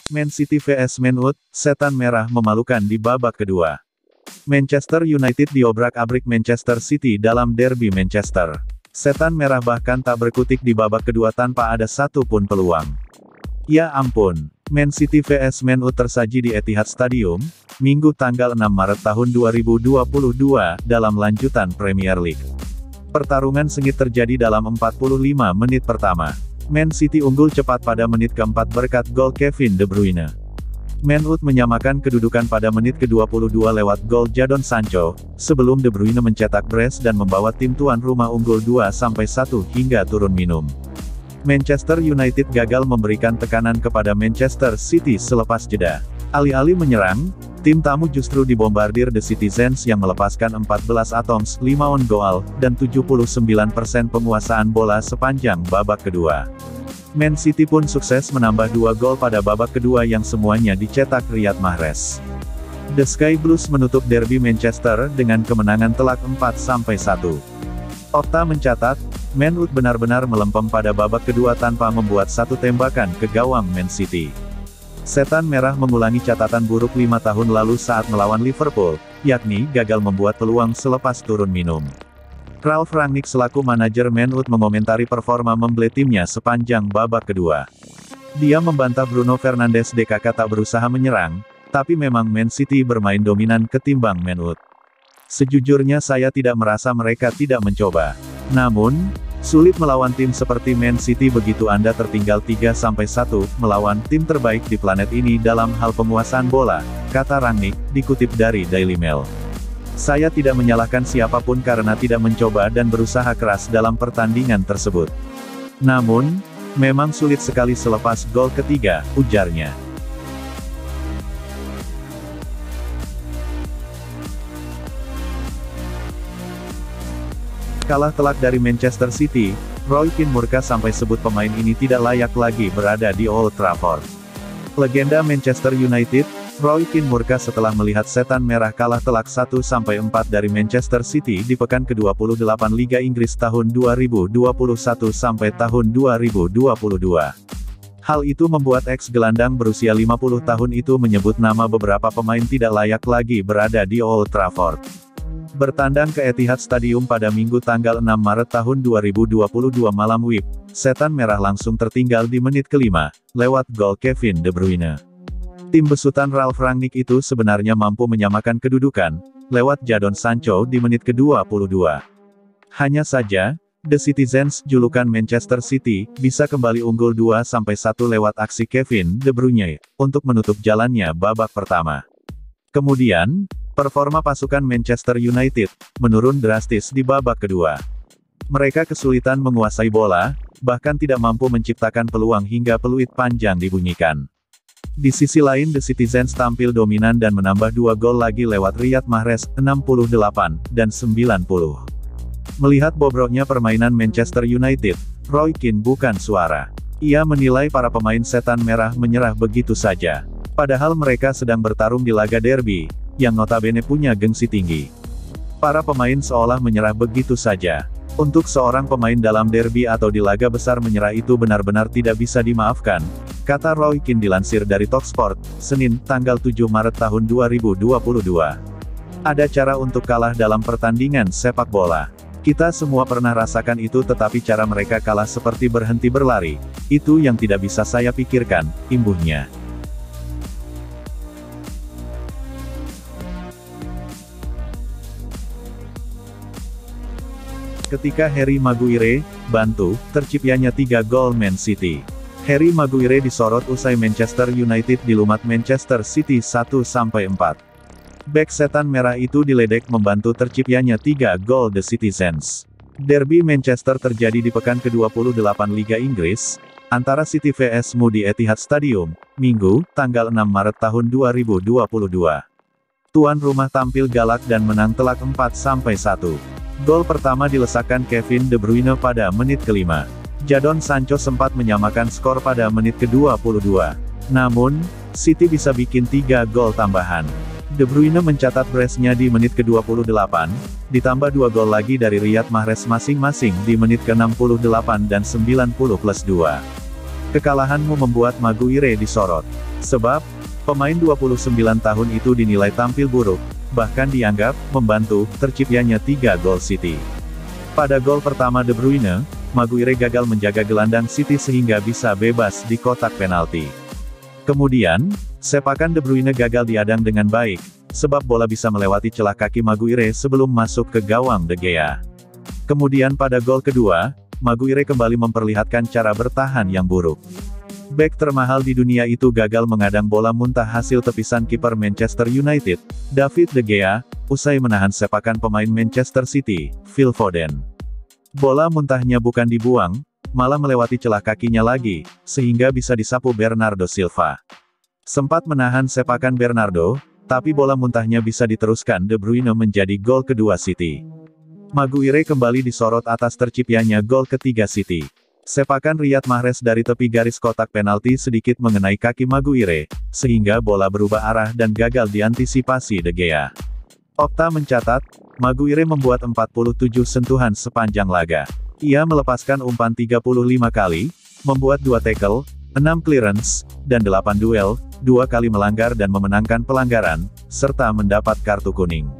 Man City vs Man Utd, setan merah memalukan di babak kedua. Manchester United diobrak-abrik Manchester City dalam derby Manchester. Setan merah bahkan tak berkutik di babak kedua tanpa ada satu pun peluang. Ya ampun, Man City vs Man Utd tersaji di Etihad Stadium, Minggu tanggal 6 Maret tahun 2022, dalam lanjutan Premier League. Pertarungan sengit terjadi dalam 45 menit pertama. Man City unggul cepat pada menit keempat berkat gol Kevin De Bruyne. Man Utd menyamakan kedudukan pada menit ke-22 lewat gol Jadon Sancho, sebelum De Bruyne mencetak brace dan membawa tim tuan rumah unggul 2-1 hingga turun minum. Manchester United gagal memberikan tekanan kepada Manchester City selepas jeda. Alih-alih menyerang, tim tamu justru dibombardir The Citizens yang melepaskan 14 atoms, 5 on goal, dan 79% penguasaan bola sepanjang babak kedua. Man City pun sukses menambah 2 gol pada babak kedua yang semuanya dicetak Riyad Mahrez. The Sky Blues menutup derby Manchester dengan kemenangan telak 4-1. Opta mencatat, Man Utd benar-benar melempem pada babak kedua tanpa membuat satu tembakan ke gawang Man City. Setan merah mengulangi catatan buruk 5 tahun lalu saat melawan Liverpool, yakni gagal membuat peluang selepas turun minum. Ralf Rangnick selaku manajer Man Utd mengomentari performa memble timnya sepanjang babak kedua. Dia membantah Bruno Fernandes DKK tak berusaha menyerang, tapi memang Man City bermain dominan ketimbang Man Utd. Sejujurnya saya tidak merasa mereka tidak mencoba. Namun, sulit melawan tim seperti Man City begitu Anda tertinggal 3-1 melawan tim terbaik di planet ini dalam hal penguasaan bola, kata Rangnick, dikutip dari Daily Mail. Saya tidak menyalahkan siapapun karena tidak mencoba dan berusaha keras dalam pertandingan tersebut. Namun, memang sulit sekali selepas gol ketiga, ujarnya. Kalah telak dari Manchester City, Roy Keane murka sampai sebut pemain ini tidak layak lagi berada di Old Trafford. Legenda Manchester United, Roy Keane murka setelah melihat setan merah kalah telak 1-4 dari Manchester City di pekan ke-28 Liga Inggris tahun 2021 sampai tahun 2022. Hal itu membuat ex-gelandang berusia 50 tahun itu menyebut nama beberapa pemain tidak layak lagi berada di Old Trafford. Bertandang ke Etihad Stadium pada Minggu tanggal 6 Maret tahun 2022 malam WIB, setan merah langsung tertinggal di menit kelima, lewat gol Kevin De Bruyne. Tim besutan Ralf Rangnick itu sebenarnya mampu menyamakan kedudukan, lewat Jadon Sancho di menit ke-22. Hanya saja, The Citizens, julukan Manchester City, bisa kembali unggul 2-1 lewat aksi Kevin De Bruyne, untuk menutup jalannya babak pertama. Kemudian, performa pasukan Manchester United menurun drastis di babak kedua. Mereka kesulitan menguasai bola, bahkan tidak mampu menciptakan peluang hingga peluit panjang dibunyikan. Di sisi lain The Citizens tampil dominan dan menambah 2 gol lagi lewat Riyad Mahrez, 68 dan 90. Melihat bobroknya permainan Manchester United, Roy Keane bukan suara. Ia menilai para pemain setan merah menyerah begitu saja. Padahal mereka sedang bertarung di laga derby, yang notabene punya gengsi tinggi. Para pemain seolah menyerah begitu saja. Untuk seorang pemain dalam derby atau di laga besar menyerah itu benar-benar tidak bisa dimaafkan, kata Roy Keane dilansir dari Talksport, Senin, tanggal 7 Maret tahun 2022. Ada cara untuk kalah dalam pertandingan sepak bola. Kita semua pernah rasakan itu tetapi cara mereka kalah seperti berhenti berlari. Itu yang tidak bisa saya pikirkan, imbuhnya. Ketika Harry Maguire bantu terciptanya 3 gol Man City. Harry Maguire disorot usai Manchester United dilumat Manchester City 1-4. Bek setan merah itu diledek membantu terciptanya 3 gol The Citizens. Derby Manchester terjadi di pekan ke-28 Liga Inggris, antara City vs MU di Etihad Stadium, Minggu, tanggal 6 Maret tahun 2022. Tuan rumah tampil galak dan menang telak 4-1. Gol pertama dilesakkan Kevin De Bruyne pada menit kelima. Jadon Sancho sempat menyamakan skor pada menit ke-22. Namun, City bisa bikin 3 gol tambahan. De Bruyne mencatat brace-nya di menit ke-28, ditambah 2 gol lagi dari Riyad Mahrez masing-masing di menit ke-68 dan 90+2. Kekalahanmu membuat Maguire disorot. Sebab, pemain 29 tahun itu dinilai tampil buruk, bahkan dianggap membantu terciptanya 3 gol City. Pada gol pertama De Bruyne, Maguire gagal menjaga gelandang City sehingga bisa bebas di kotak penalti. Kemudian, sepakan De Bruyne gagal diadang dengan baik, sebab bola bisa melewati celah kaki Maguire sebelum masuk ke gawang De Gea. Kemudian pada gol kedua, Maguire kembali memperlihatkan cara bertahan yang buruk. Bek termahal di dunia itu gagal mengadang bola muntah hasil tepisan kiper Manchester United, David De Gea, usai menahan sepakan pemain Manchester City, Phil Foden. Bola muntahnya bukan dibuang, malah melewati celah kakinya lagi, sehingga bisa disapu Bernardo Silva. Sempat menahan sepakan Bernardo, tapi bola muntahnya bisa diteruskan De Bruyne menjadi gol kedua City. Maguire kembali disorot atas terciptanya gol ketiga City. Sepakan Riyad Mahrez dari tepi garis kotak penalti sedikit mengenai kaki Maguire, sehingga bola berubah arah dan gagal diantisipasi De Gea. Opta mencatat, Maguire membuat 47 sentuhan sepanjang laga. Ia melepaskan umpan 35 kali, membuat 2 tackle, 6 clearance, dan 8 duel, 2 kali melanggar dan memenangkan pelanggaran, serta mendapat kartu kuning.